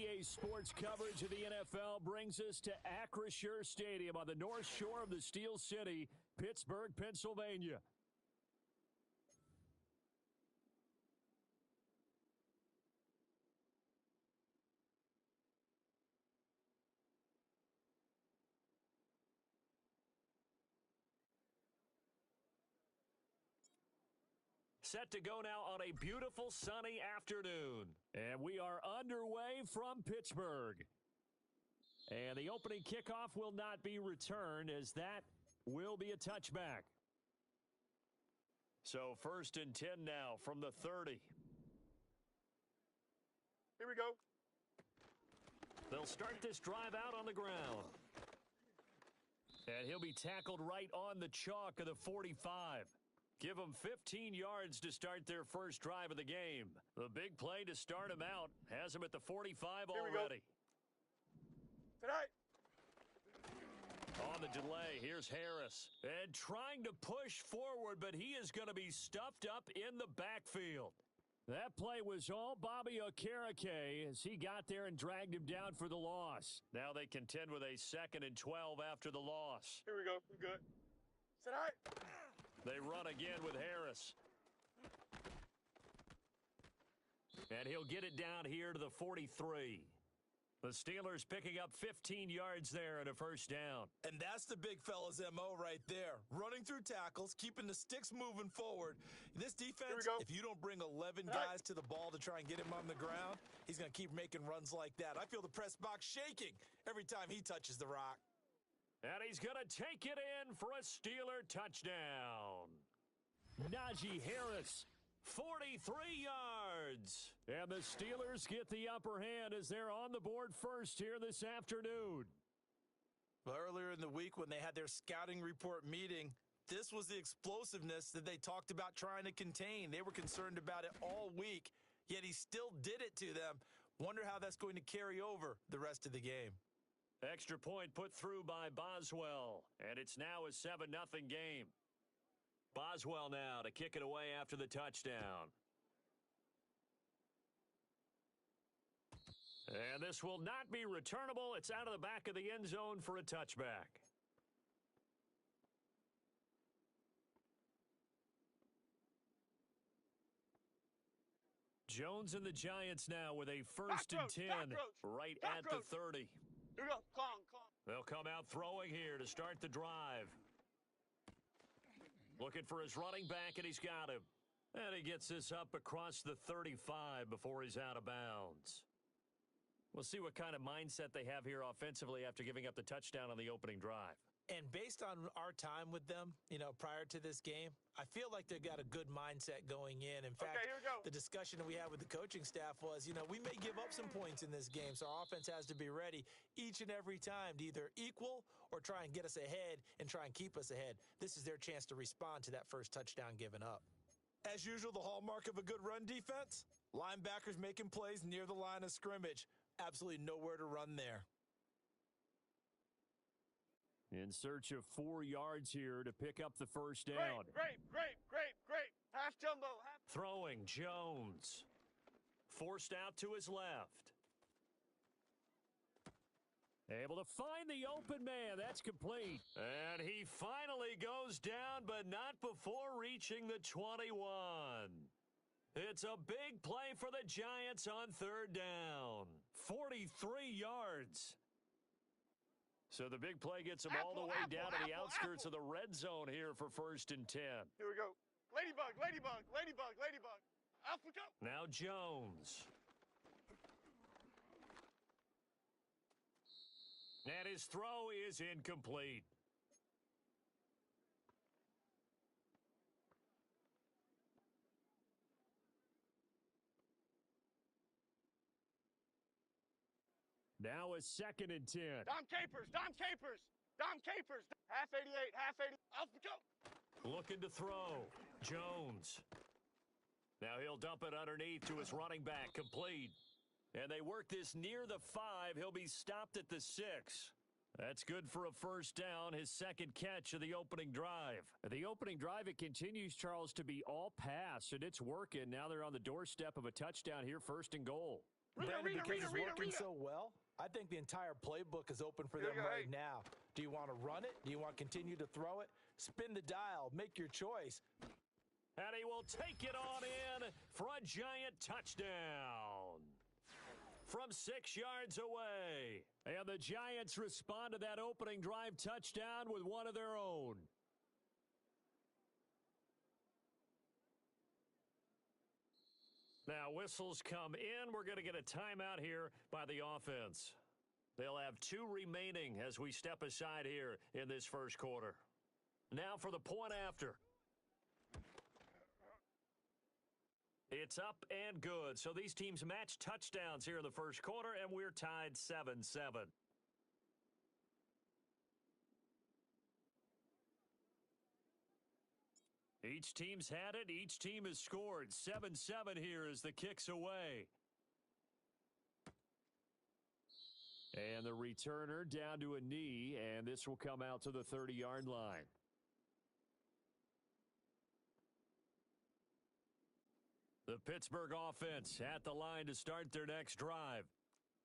EA Sports coverage of the NFL brings us to Acrisure Stadium on the north shore of the Steel City, Pittsburgh, Pennsylvania. Set to go now on a beautiful sunny afternoon. And we are underway from Pittsburgh. And the opening kickoff will not be returned, as that will be a touchback. So 1st and 10 now from the 30. Here we go. They'll start this drive out on the ground. And he'll be tackled right on the chalk of the 45. Give them 15 yards to start their first drive of the game. The big play to start him out has him at the 45 already. Tonight. On the delay, here's Harris. And trying to push forward, but he is going to be stuffed up in the backfield. That play was all Bobby Okereke as he got there and dragged him down for the loss. Now they contend with a 2nd and 12 after the loss. Here we go. We're good. Tonight. They run again with Harris. And he'll get it down here to the 43. The Steelers picking up 15 yards there and a first down. And that's the big fella's MO right there. Running through tackles, keeping the sticks moving forward. This defense, if you don't bring 11 guys to the ball to try and get him on the ground, he's going to keep making runs like that. I feel the press box shaking every time he touches the rock. And he's going to take it in for a Steeler touchdown. Najee Harris, 43 yards. And the Steelers get the upper hand as they're on the board first here this afternoon. Well, earlier in the week when they had their scouting report meeting, this was the explosiveness that they talked about trying to contain. They were concerned about it all week, yet he still did it to them. Wonder how that's going to carry over the rest of the game. Extra point put through by Boswell, and it's now a 7-0 game. Boswell now to kick it away after the touchdown. And this will not be returnable. It's out of the back of the end zone for a touchback. Jones and the Giants now with a 1st and 10 right at the 30. Here we go. Come on. They'll come out throwing here to start the drive. Looking for his running back, and he's got him. And he gets this up across the 35 before he's out of bounds. We'll see what kind of mindset they have here offensively after giving up the touchdown on the opening drive. And based on our time with them, prior to this game, I feel like they've got a good mindset going in. In fact, here we go. The discussion that we had with the coaching staff was, we may give up some points in this game, so our offense has to be ready each and every time to either equal or try and get us ahead and try and keep us ahead. This is their chance to respond to that first touchdown given up. As usual, the hallmark of a good run defense, linebackers making plays near the line of scrimmage. Absolutely nowhere to run there. In search of 4 yards here to pick up the first down. Great. Half jumbo. Throwing, Jones. Forced out to his left. Able to find the open man. That's complete. And he finally goes down, but not before reaching the 21. It's a big play for the Giants on 3rd down. 43 yards. So the big play gets them all the way down to the outskirts of the red zone here for 1st and 10. Here we go. Ladybug. Alpha go. Now Jones. And his throw is incomplete. Now a 2nd and 10. Dom Capers. Half 80. Alpha go. Looking to throw. Jones. Now he'll dump it underneath to his running back. Complete. And they work this near the 5. He'll be stopped at the 6. That's good for a first down, his 2nd catch of the opening drive. The opening drive, it continues, Charles, to be all pass, and it's working. Now they're on the doorstep of a touchdown here, 1st and goal. Brandon, because it's working so well, I think the entire playbook is open for them right now. Do you want to run it? Do you want to continue to throw it? Spin the dial. Make your choice. And he will take it on in for a giant touchdown from 6 yards away. And the Giants respond to that opening drive touchdown with one of their own. Now, whistles come in. We're going to get a timeout here by the offense. They'll have 2 remaining as we step aside here in this first quarter. Now for the point after. It's up and good. So these teams match touchdowns here in the first quarter, and we're tied 7-7. Each team's had it. Each team has scored. 7-7 here as the kick's away. And the returner down to a knee, and this will come out to the 30-yard line. The Pittsburgh offense at the line to start their next drive.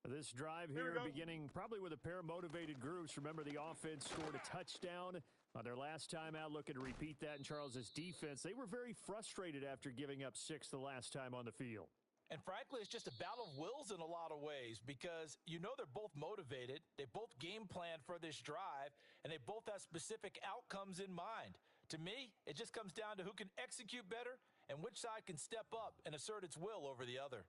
This drive here beginning probably with a pair of motivated groups. Remember, the offense scored a touchdown on their last time out. Looking to repeat that in Charles's defense. They were very frustrated after giving up 6 the last time on the field. And frankly, it's just a battle of wills in a lot of ways because you know they're both motivated. They both game plan for this drive, and they both have specific outcomes in mind. To me, it just comes down to who can execute better and which side can step up and assert its will over the other.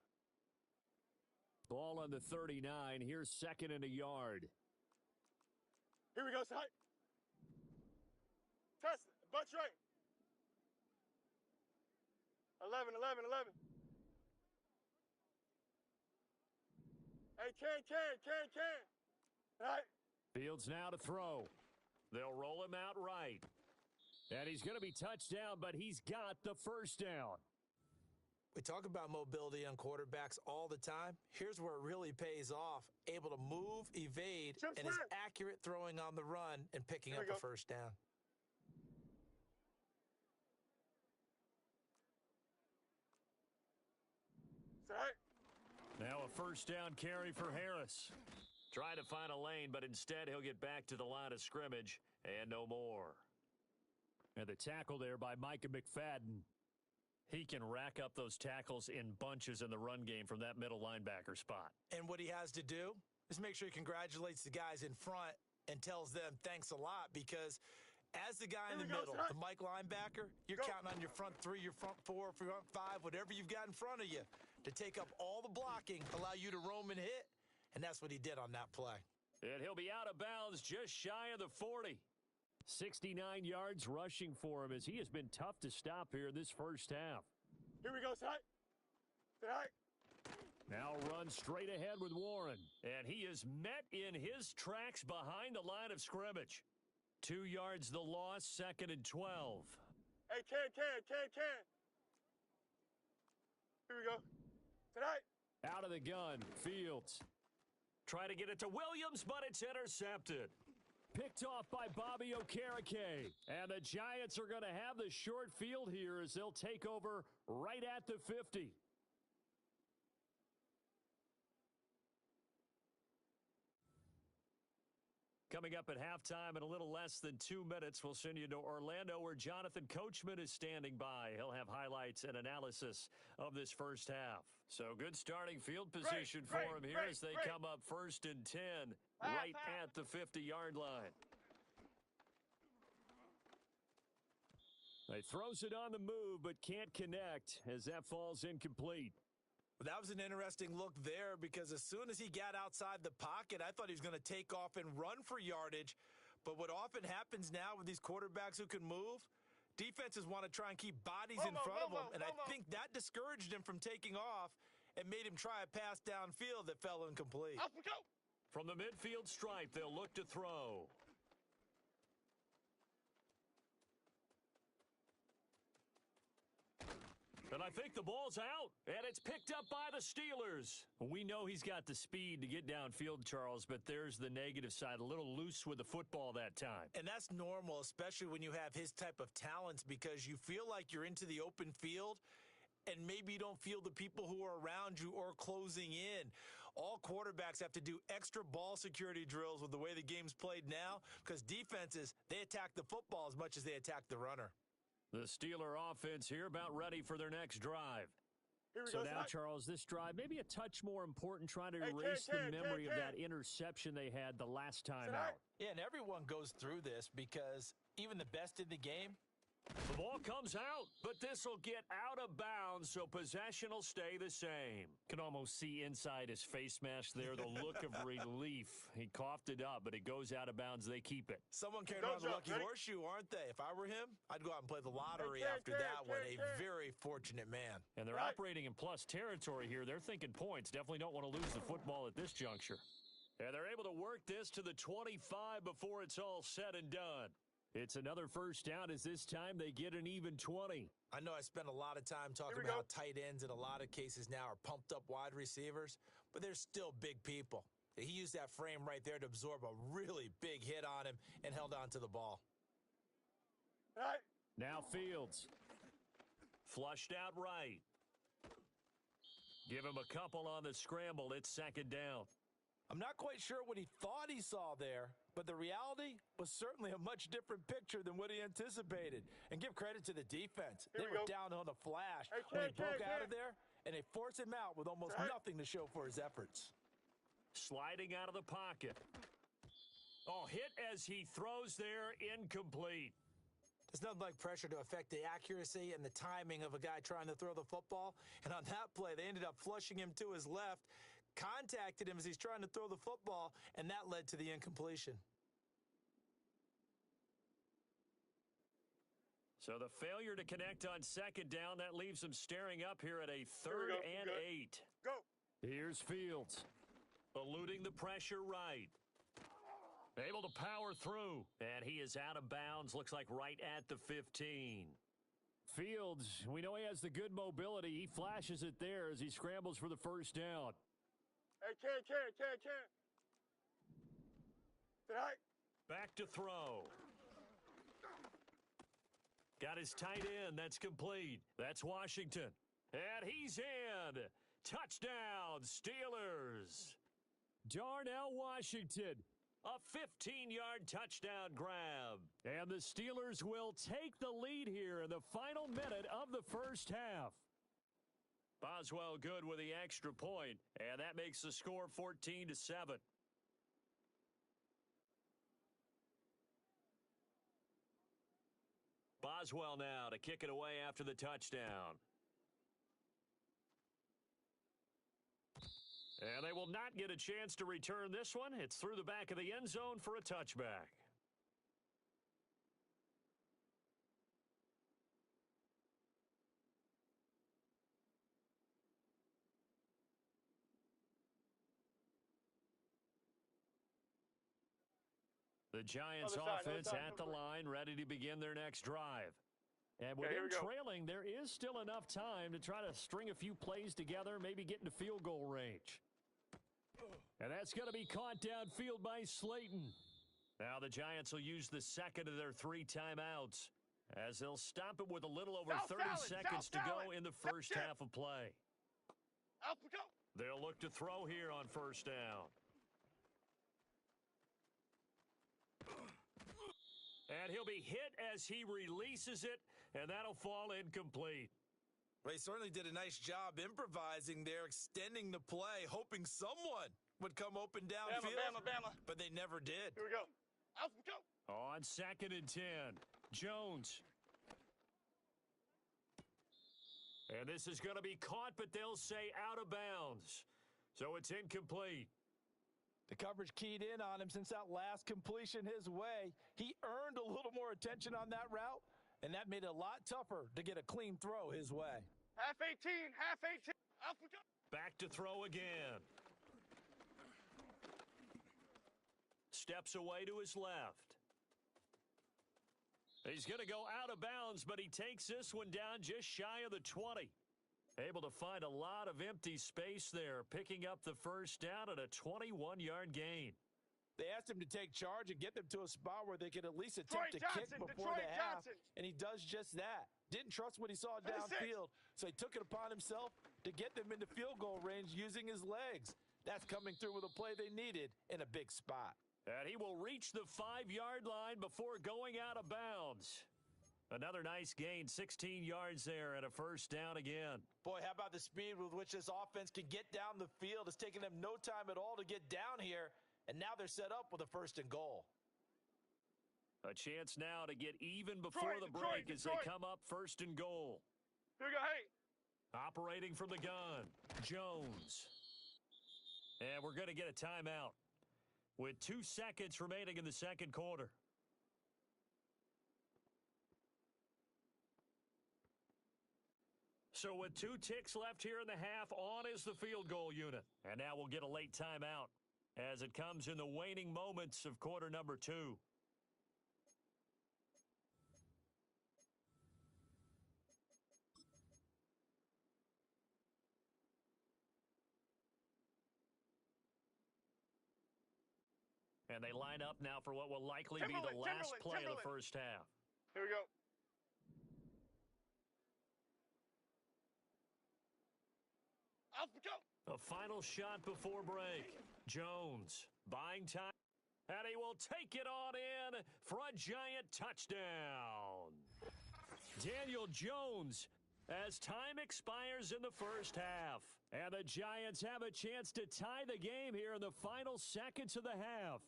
Ball on the 39. Here's 2nd and a yard. Here we go, side. Test it. Bunch right. 11. Hey, can. Right. Fields now to throw. They'll roll him out right. And he's going to be touched down, but he's got the first down. We talk about mobility on quarterbacks all the time. Here's where it really pays off. Able to move, evade, and is accurate throwing on the run and picking up a first down. Now a first down carry for Harris. Try to find a lane, but instead he'll get back to the line of scrimmage and no more. And the tackle there by Micah McFadden. He can rack up those tackles in bunches in the run game from that middle linebacker spot. And what he has to do is make sure he congratulates the guys in front and tells them thanks a lot because as the guy in the middle, the Mike linebacker, you're counting on your front 3, your front 4, front 5, whatever you've got in front of you to take up all the blocking, allow you to roam and hit, and that's what he did on that play. And he'll be out of bounds just shy of the 40. 69 yards rushing for him as he has been tough to stop here in this first half. Here we go, side. Now run straight ahead with Warren. And he is met in his tracks behind the line of scrimmage. 2 yards the loss, 2nd and 12. Hey, can. Here we go. Tonight. Out of the gun, Fields. Try to get it to Williams, but it's intercepted. Picked off by Bobby Okereke. And the Giants are going to have the short field here as they'll take over right at the 50. Coming up at halftime in a little less than 2 minutes, we'll send you to Orlando where Jonathan Coachman is standing by. He'll have highlights and analysis of this first half. So good starting field position for him here as they come up 1st and 10 right at the 50-yard line. He throws it on the move but can't connect as that falls incomplete. That was an interesting look there because as soon as he got outside the pocket, I thought he was going to take off and run for yardage. But what often happens now with these quarterbacks who can move, defenses want to try and keep bodies in front of them. And I think that discouraged him from taking off and made him try a pass downfield that fell incomplete. Off we go. From the midfield stripe, they'll look to throw. And I think the ball's out, and it's picked up by the Steelers. We know he's got the speed to get downfield, Charles, but there's the negative side, a little loose with the football that time. And that's normal, especially when you have his type of talents, because you feel like you're into the open field, and maybe you don't feel the people who are around you or closing in. All quarterbacks have to do extra ball security drills with the way the game's played now because defenses, they attack the football as much as they attack the runner. The Steeler offense here about ready for their next drive. Here we So go. now, Tonight. Charles, this drive maybe a touch more important, trying to Hey, erase the memory of Ken. that interception they had the last time Tonight. out. Yeah, and everyone goes through this because even the best in the game, The ball comes out, but this will get out of bounds, so possession will stay the same. Can almost see inside his face mask there, the look of relief. He coughed it up, but it goes out of bounds. They keep it. someone carried Go, around the Joe. lucky Ready? horseshoe, aren't they? If I were him, I'd go out and play the lottery Ken, after Ken, that Ken, one. A Ken. very fortunate man. And they're Right. operating in plus territory here. They're thinking points. Definitely don't want to lose the football at this juncture. And they're able to work this to the 25 before it's all said and done. It's another first down as this time they get an even 20. I know I spent a lot of time talking Here we about how go. tight ends in a lot of cases now are pumped up wide receivers, but they're still big people. He used that frame right there to absorb a really big hit on him and held on to the ball. Tonight. Now Fields. Flushed out right. Give him a couple on the scramble. It's second down. I'm not quite sure what he thought he saw there, but the reality was certainly a much different picture than what he anticipated. And give credit to the defense. Here They we were go. down on a flash Hey, when he Ken, broke Ken, out Ken. of there, and they forced him out with almost Right. nothing to show for his efforts. Sliding out of the pocket. Oh, hit as he throws there, incomplete. There's nothing like pressure to affect the accuracy and the timing of a guy trying to throw the football. And on that play, they ended up flushing him to his left, contacted him as he's trying to throw the football, and that led to the incompletion. So the failure to connect on second down, that leaves them staring up here at a Here third we go. and Good. 8. Go. Here's Fields. Eluding the pressure right. Able to power through. And he is out of bounds, looks like right at the 15. Fields, we know he has the good mobility. He flashes it there as he scrambles for the first down. Hey, Ken. Tonight. Back to throw. Got his tight end. That's complete. That's Washington. And he's in. Touchdown, Steelers. Darnell Washington. A 15-yard touchdown grab. And the Steelers will take the lead here in the final minute of the first half. Boswell good with the extra point, and that makes the score 14-7. Boswell now to kick it away after the touchdown. And they will not get a chance to return this one. It's through the back of the end zone for a touchback. The Giants Other side, offense other side. at the line, ready to begin their next drive. And with Okay, here them we go. trailing, there is still enough time to try to string a few plays together, maybe get into field goal range. And that's going to be caught downfield by Slayton. Now the Giants will use the second of their 3 timeouts as they'll stop it with a little over South 30 Salad, seconds South to go Salad. in the first Touchdown. half of play. Out we go. They'll look to throw here on first down. And he'll be hit as he releases it, and that'll fall incomplete. Well, he certainly did a nice job improvising there, extending the play, hoping someone would come open downfield. Bama. But they never did. Here we go. Out we go. On second and 10, Jones. And this is going to be caught, but they'll say out of bounds. So it's incomplete. The coverage keyed in on him since that last completion his way. He earned a little more attention on that route, and that made it a lot tougher to get a clean throw his way. Half 18. Out we go. Back to throw again. Steps away to his left. He's going to go out of bounds, but he takes this one down just shy of the 20. Able to find a lot of empty space there, picking up the first down at a 21-yard gain. They asked him to take charge and get them to a spot where they could at least Detroit attempt to kick Johnson, before Detroit the half, Johnson. and he does just that. Didn't trust what he saw Finish downfield, so he took it upon himself to get them into field goal range using his legs. That's coming through with a play they needed in a big spot. And he will reach the 5-yard line before going out of bounds. Another nice gain, 16 yards there and a first down again. Boy, how about the speed with which this offense can get down the field? It's taken them no time at all to get down here, and now they're set up with a first and goal. A chance now to get even before the break as they come up first and goal. Here we go, hey. Operating from the gun, Jones. And we're going to get a timeout with 2 seconds remaining in the second quarter. So with 2 ticks left here in the half, on is the field goal unit. And now we'll get a late timeout as it comes in the waning moments of quarter number 2. And they line up now for what will likely be the last play of the first half. Here we go. A final shot before break. Jones buying time. And he will take it on in for a giant touchdown. Daniel Jones as time expires in the first half. And the Giants have a chance to tie the game here in the final seconds of the half.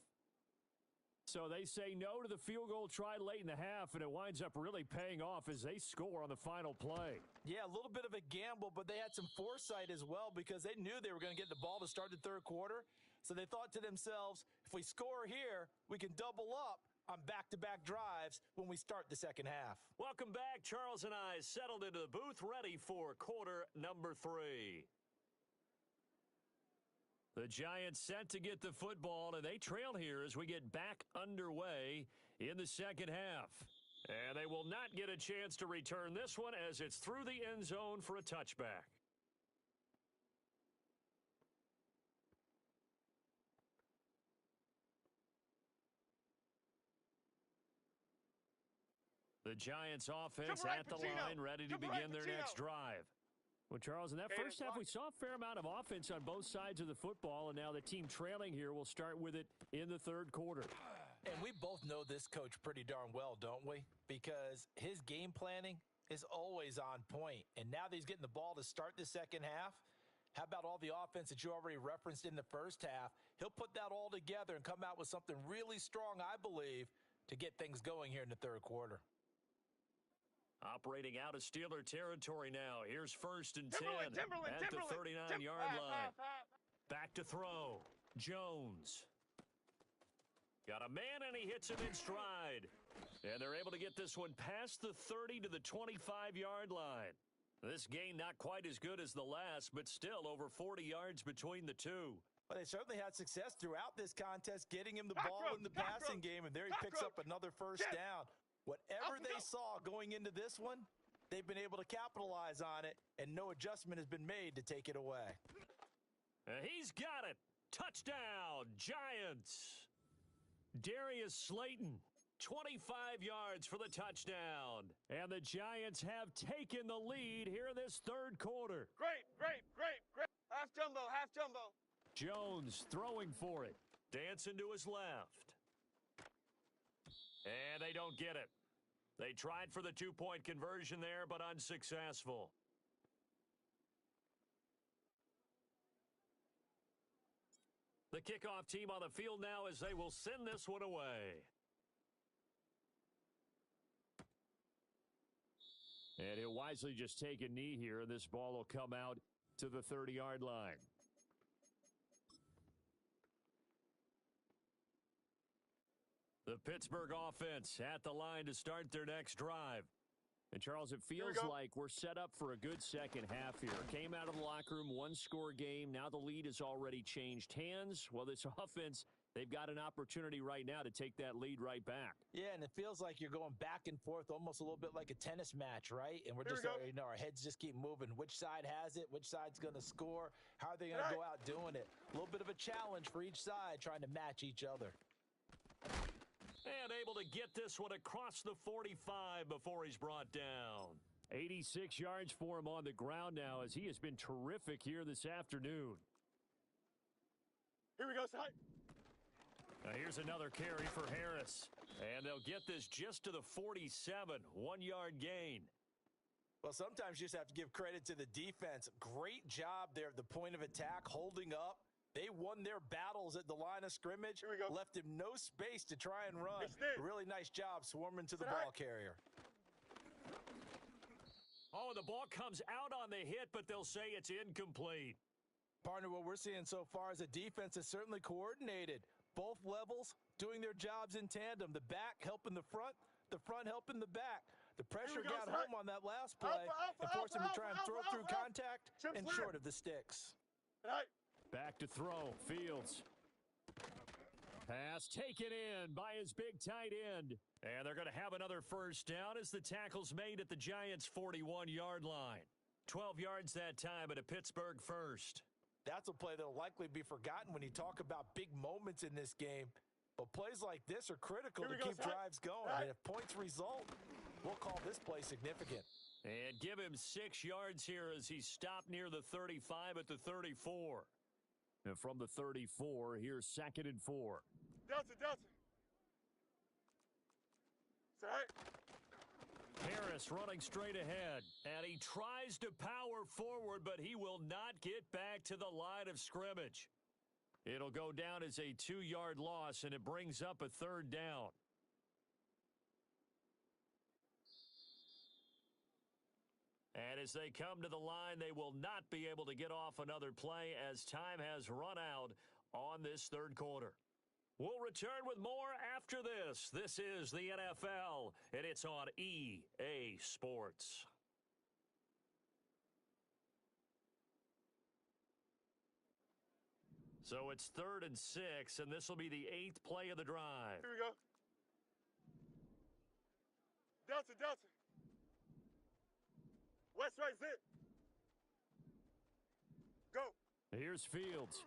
So they say no to the field goal try late in the half, and it winds up really paying off as they score on the final play. Yeah, a little bit of a gamble, but they had some foresight as well because they knew they were going to get the ball to start the third quarter. So they thought to themselves, if we score here, we can double up on back-to-back drives when we start the second half. Welcome back. Charles and I settled into the booth ready for quarter number 3. The Giants set to get the football, and they trail here as we get back underway in the second half. And they will not get a chance to return this one as it's through the end zone for a touchback. The Giants offense at the line, ready to begin their next drive. Well, Charles, in that first half, we saw a fair amount of offense on both sides of the football, and now the team trailing here will start with it in the third quarter. And we both know this coach pretty darn well, don't we? Because his game planning is always on point. And now that he's getting the ball to start the second half, how about all the offense that you already referenced in the first half? He'll put that all together and come out with something really strong, I believe, to get things going here in the third quarter. Operating out of Steeler territory now. Here's first and 10 at the 39-yard line. Back to throw. Jones. Got a man, and he hits him in stride. And they're able to get this one past the 30 to the 25-yard line. This gain not quite as good as the last, but still over 40 yards between the two. Well, they certainly had success throughout this contest, getting him the ball in the passing game, and there he picks up another first down. Whatever they saw going into this one, they've been able to capitalize on it, and no adjustment has been made to take it away. He's got it. Touchdown, Giants. Darius Slayton, 25 yards for the touchdown. And the Giants have taken the lead here in this third quarter. Great. Half jumbo. Jones throwing for it. Dancing to his left. And they don't get it. They tried for the 2-point conversion there, but unsuccessful. The kickoff team on the field now as they will send this one away. And he'll wisely just take a knee here, and this ball will come out to the 30-yard line. The Pittsburgh offense at the line to start their next drive. And, Charles, it feels like we're set up for a good second half here. Came out of the locker room, 1-score game. Now the lead has already changed hands. Well, this offense They've got an opportunity right now to take that lead right back. Yeah, and it feels like you're going back and forth almost a little bit like a tennis match, right? And we're just, our heads just keep moving. Which side has it? Which side's going to score? How are they going to go out doing it? A little bit of a challenge for each side trying to match each other. And able to get this one across the 45 before he's brought down. 86 yards for him on the ground now as he has been terrific here this afternoon. Here we go, side. Now here's another carry for Harris. And they'll get this just to the 47, 1-yard gain. Well, sometimes you just have to give credit to the defense. Great job there at the point of attack, holding up. They won their battles at the line of scrimmage. Here we go. Left him no space to try and run. Really nice job swarming to the ball carrier. Oh, the ball comes out on the hit, but they'll say it's incomplete. Partner, what we're seeing so far is the defense is certainly coordinated. Both levels doing their jobs in tandem. The back helping the front helping the back. The pressure got home on that last play and forced him to try and throw through contact and short of the sticks. Back to throw, Fields. Pass taken in by his big tight end. And they're going to have another first down as the tackle's made at the Giants' 41-yard line. 12 yards that time at a Pittsburgh first. That's a play that will likely be forgotten when you talk about big moments in this game. But plays like this are critical to keep drives going. And if points result, we'll call this play significant. And give him 6 yards here as he stopped near the 35 at the 34. And from the 34, here's 2nd and 4. Delta. Harris running straight ahead. And he tries to power forward, but he will not get back to the line of scrimmage. It'll go down as a 2-yard loss, and it brings up a 3rd down. And as they come to the line, they will not be able to get off another play as time has run out on this 3rd quarter. We'll return with more after this. This is the NFL, and it's on EA Sports. So it's 3rd and 6, and this will be the 8th play of the drive. Here we go. Delta. West right zip. Go. Here's Fields.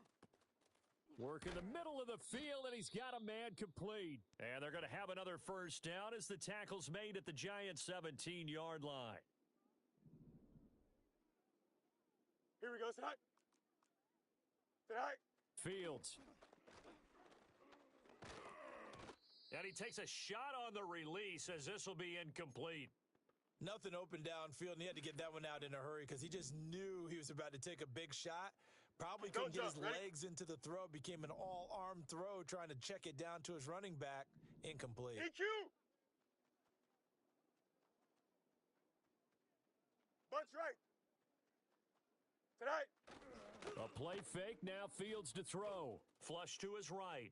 Work in the middle of the field, and he's got a man complete. And they're going to have another first down as the tackle's made at the Giants' 17-yard line. Here we go, tonight. Fields. And he takes a shot on the release as this will be incomplete. Nothing open downfield, and he had to get that one out in a hurry because he just knew he was about to take a big shot. Probably couldn't get his legs into the throw. Became an all-arm throw trying to check it down to his running back. Incomplete. EQ. Bunch right. Tonight. A play fake, now Fields to throw. Flush to his right.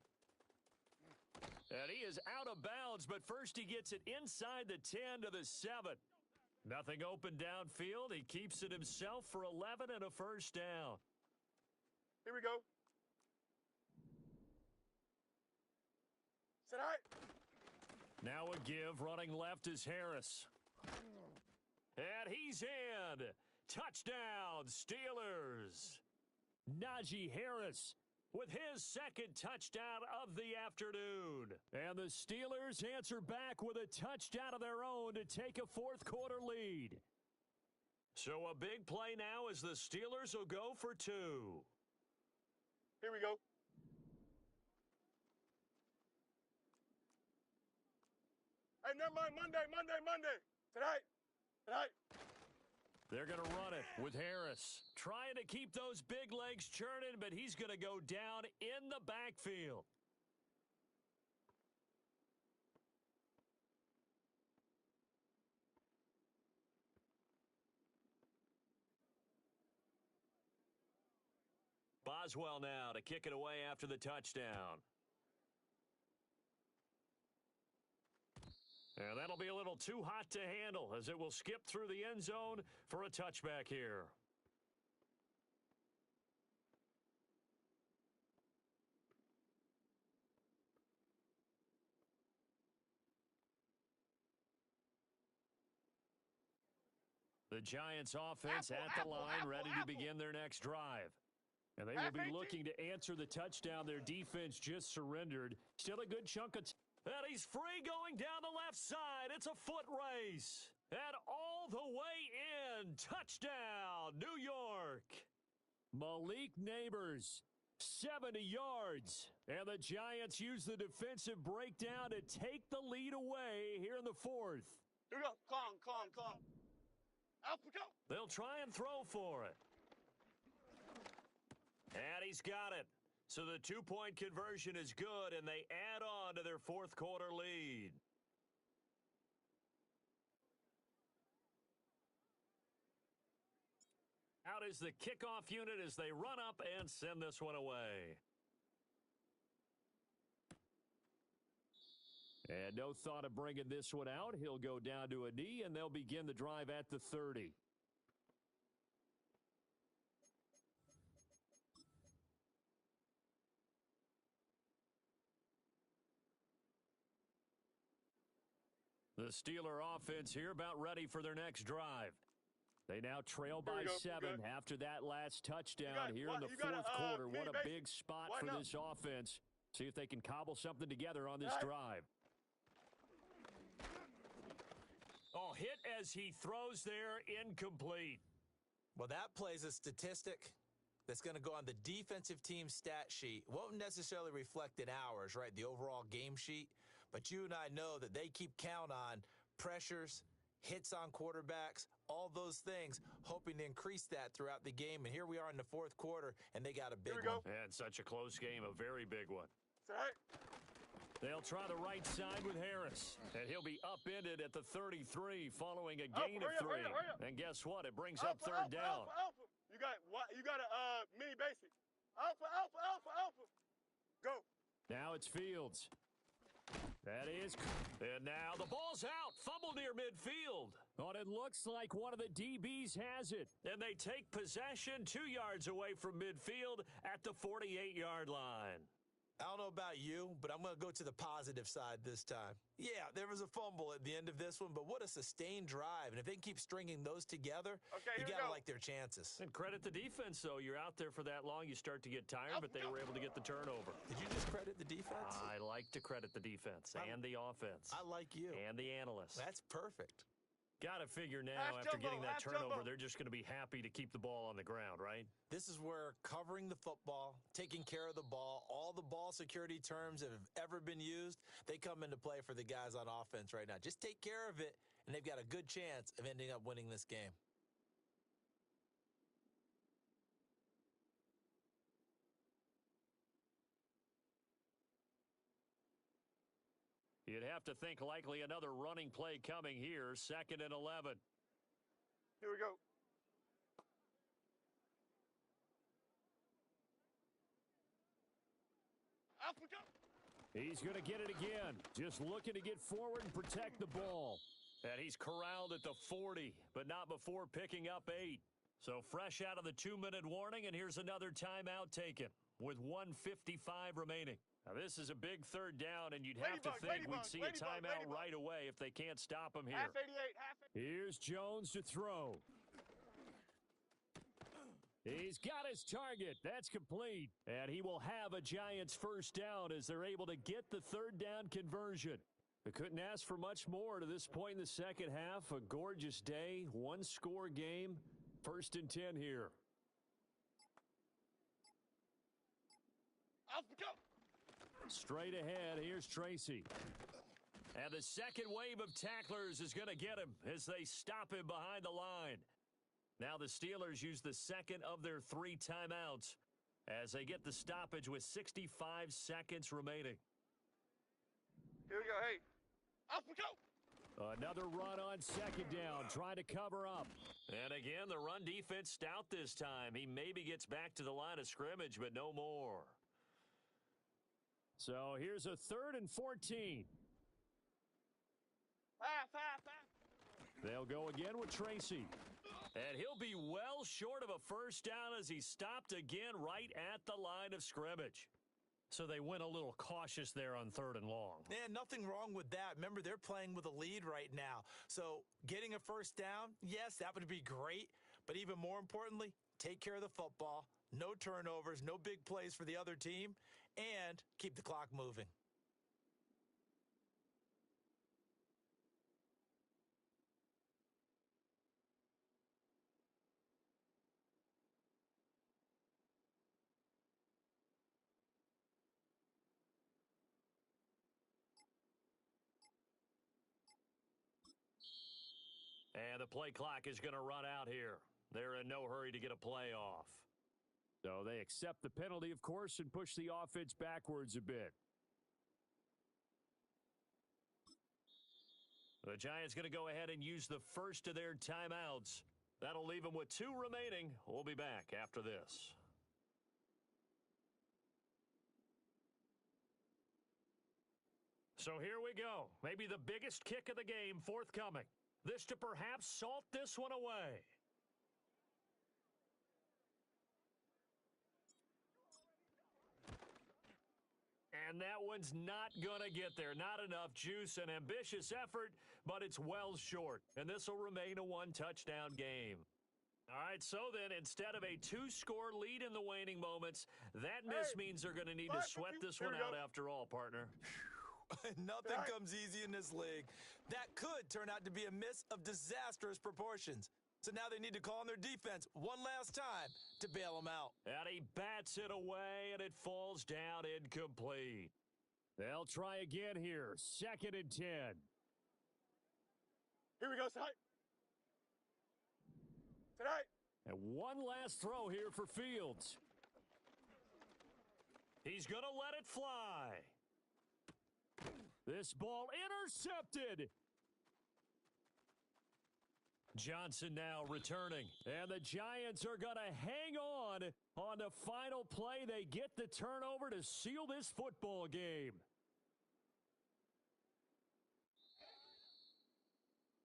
And he is out of bounds, but first he gets it inside the 10 to the 7. Nothing open downfield. He keeps it himself for 11 and a first down. Here we go. Tonight. Now a give. Running left is Harris. And he's in. Touchdown, Steelers. Najee Harris with his 2nd touchdown of the afternoon. And the Steelers answer back with a touchdown of their own to take a 4th quarter lead. So a big play now as the Steelers will go for 2. Here we go. Hey, never mind. Monday. Tonight. They're going to run it with Harris. Trying to keep those big legs churning, but he's going to go down in the backfield. Boswell now to kick it away after the touchdown. And that'll be a little too hot to handle as it will skip through the end zone for a touchback here. The Giants offense at the line, ready to begin their next drive. And they will be looking to answer the touchdown their defense just surrendered. Still a good chunk of... And he's free going down the left side. It's a foot race. And all the way in. Touchdown, New York. Malik Neighbors, 70 yards. And the Giants use the defensive breakdown to take the lead away here in the fourth. Here we go. Calm. Alpha, go. They'll try and throw for it. And he's got it. So the two-point conversion is good, and they add on to their fourth quarter lead. Out is the kickoff unit as they run up and send this one away. And no thought of bringing this one out. He'll go down to a knee, and they'll begin the drive at the 30. The Steeler offense here about ready for their next drive. They now trail by 7 after that last touchdown here in the fourth quarter. What a big spot for this offense. See if they can cobble something together on this drive. Oh, hit as he throws there, incomplete. Well, that plays a statistic that's going to go on the defensive team stat sheet. Won't necessarily reflect in ours, right, the overall game sheet. But you and I know that they keep count on pressures, hits on quarterbacks, all those things, hoping to increase that throughout the game. And here we are in the fourth quarter, and they got a big one. And such a close game, a very big one. Right. They'll try the right side with Harris, and he'll be upended at the 33 following a gain of 3. Hurry up. And guess what? It brings up third down. Alpha. You got a mini basic. Alpha. Go. Now it's Fields. That is, and now the ball's out. Fumble near midfield. Oh, and it looks like one of the DBs has it. And they take possession 2 yards away from midfield at the 48-yard line. I don't know about you, but I'm going to go to the positive side this time. Yeah, there was a fumble at the end of this one, but what a sustained drive. And if they can keep stringing those together, you got to like their chances. And credit the defense, though. You're out there for that long, you start to get tired, but they were able to get the turnover. Did you just credit the defense? I like to credit the defense and the offense. I like you. And the analysts. That's perfect. Got to figure now, after getting that turnover, they're just going to be happy to keep the ball on the ground, right? This is where covering the football, taking care of the ball, all the ball security terms that have ever been used, they come into play for the guys on offense right now. Just take care of it, and they've got a good chance of ending up winning this game. You'd have to think likely another running play coming here, 2nd and 11. Here we go. Alpha, go. He's going to get it again. Just looking to get forward and protect the ball. And he's corralled at the 40, but not before picking up 8. So fresh out of the 2-minute warning, and here's another timeout taken with 1:55 remaining. Now, this is a big third down, and you'd have to think we'd see a timeout right away if they can't stop him here. Half 88. Here's Jones to throw. He's got his target. That's complete. And he will have a Giants first down as they're able to get the third down conversion. They couldn't ask for much more to this point in the second half. A gorgeous day, one-score game. 1st and 10 here. Alpha, go. Straight ahead, here's Tracy. And the second wave of tacklers is going to get him as they stop him behind the line. Now the Steelers use the second of their 3 timeouts as they get the stoppage with 65 seconds remaining. Here we go, hey. Alpha, go. Another run on 2nd down, trying to cover up. And again, the run defense stout this time. He maybe gets back to the line of scrimmage, but no more. So here's a 3rd and 14. They'll go again with Tracy. And he'll be well short of a first down as he's stopped again right at the line of scrimmage. So they went a little cautious there on 3rd and long. And nothing wrong with that. Remember, they're playing with a lead right now. So getting a first down, yes, that would be great. But even more importantly, take care of the football. No turnovers, no big plays for the other team, and keep the clock moving. And the play clock is going to run out here. They're in no hurry to get a play off. So they accept the penalty, of course, and push the offense backwards a bit. The Giants going to go ahead and use the first of their timeouts. That'll leave them with 2 remaining. We'll be back after this. So here we go. Maybe the biggest kick of the game forthcoming. This to perhaps salt this one away. And that one's not going to get there. Not enough juice and ambitious effort, but it's well short. And this will remain a 1-touchdown game. All right, so then instead of a 2-score lead in the waning moments, that miss means they're going to need to sweat this one out after all, partner. Nothing comes easy in this league. That could turn out to be a miss of disastrous proportions. So now they need to call on their defense one last time to bail them out. And he bats it away, and it falls down incomplete. They'll try again here. 2nd and 10. Here we go, tonight. And one last throw here for Fields. He's going to let it fly. This ball intercepted. Johnson now returning. And the Giants are going to hang on the final play. They get the turnover to seal this football game.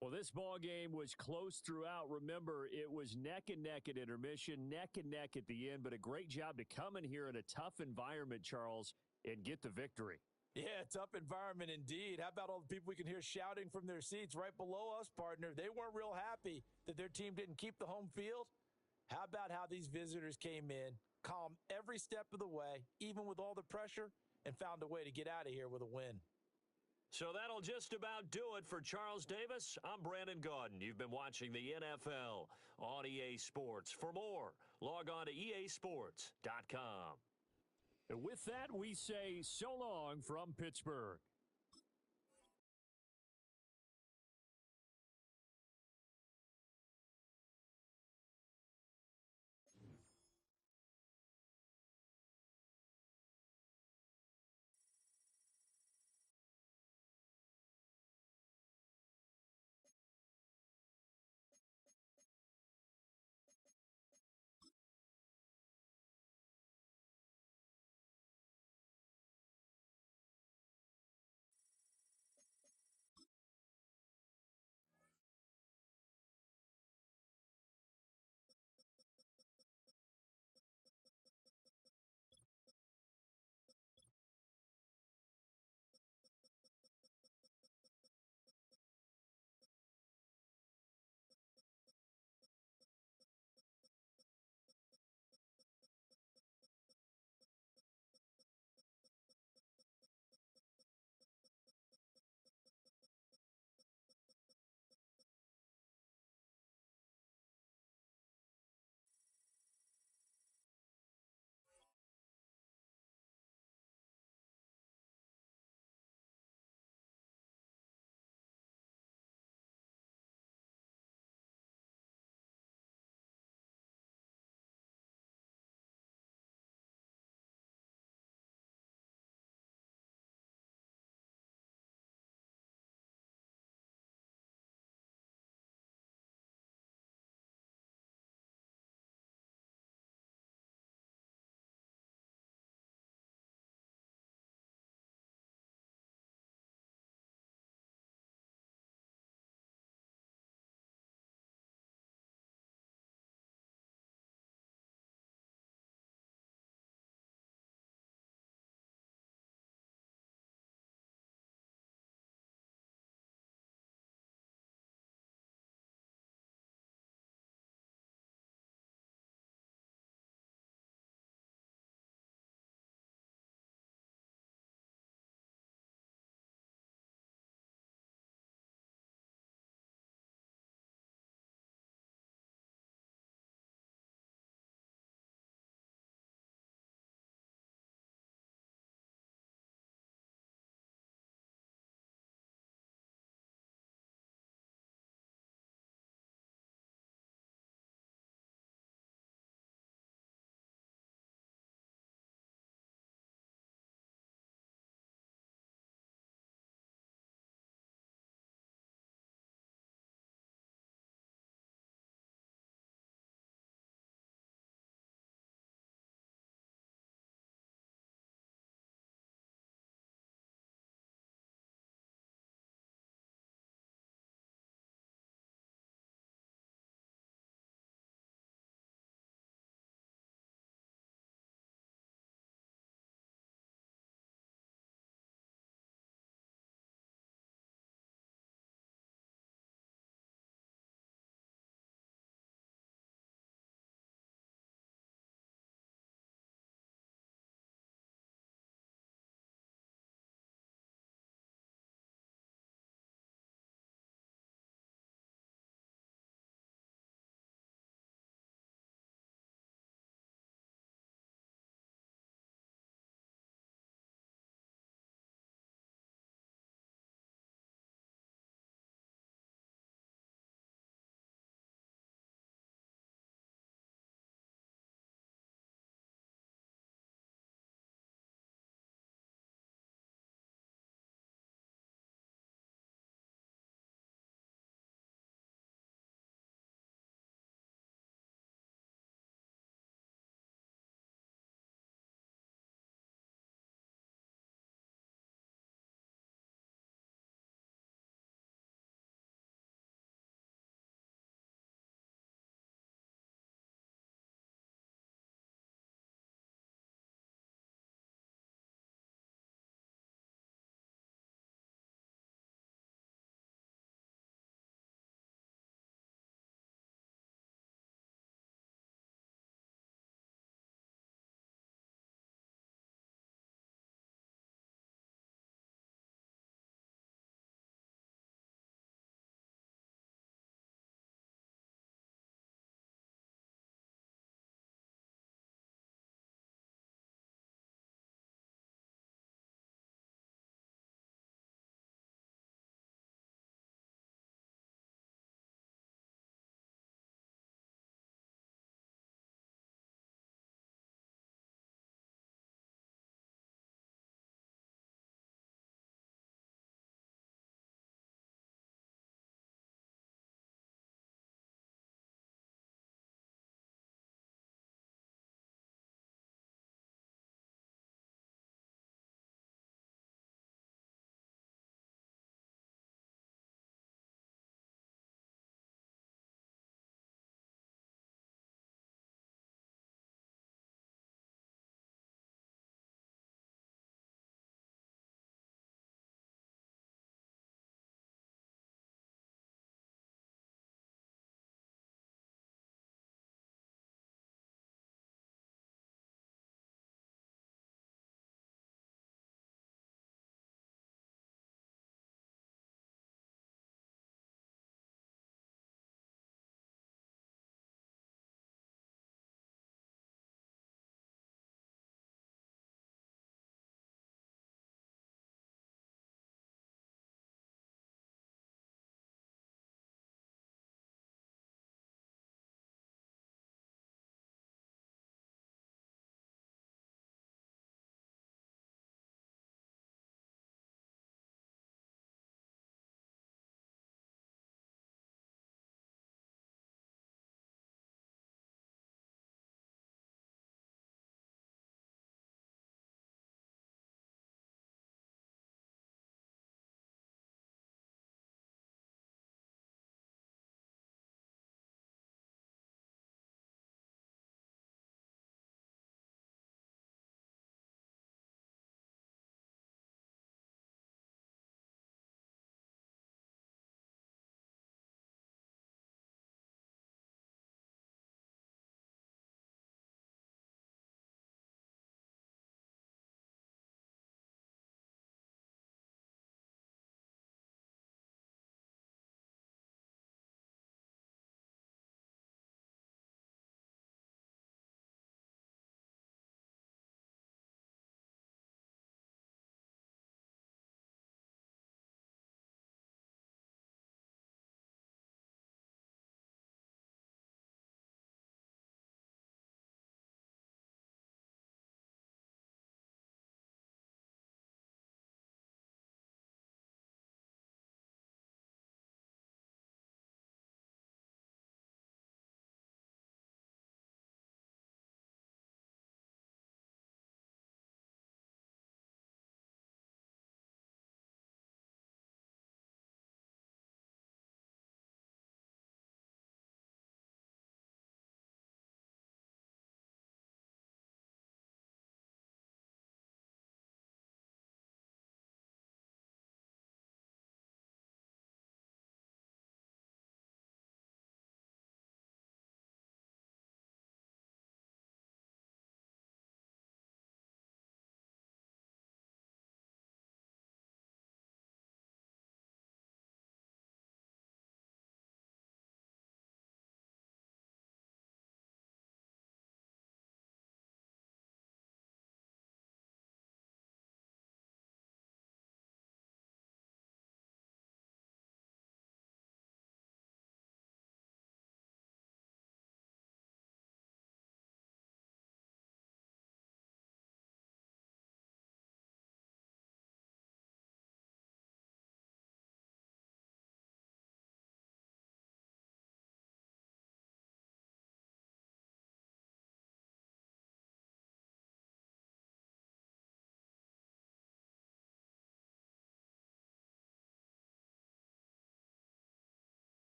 Well, this ball game was close throughout. Remember, it was neck and neck at intermission, neck and neck at the end, but a great job to come in here in a tough environment, Charles, and get the victory. Yeah, tough environment indeed. How about all the people we can hear shouting from their seats right below us, partner? They weren't real happy that their team didn't keep the home field. How about how these visitors came in, calm every step of the way, even with all the pressure, and found a way to get out of here with a win. So that'll just about do it for Charles Davis. I'm Brandon Gaudin. You've been watching the NFL on EA Sports. For more, log on to easports.com. And with that, we say so long from Pittsburgh.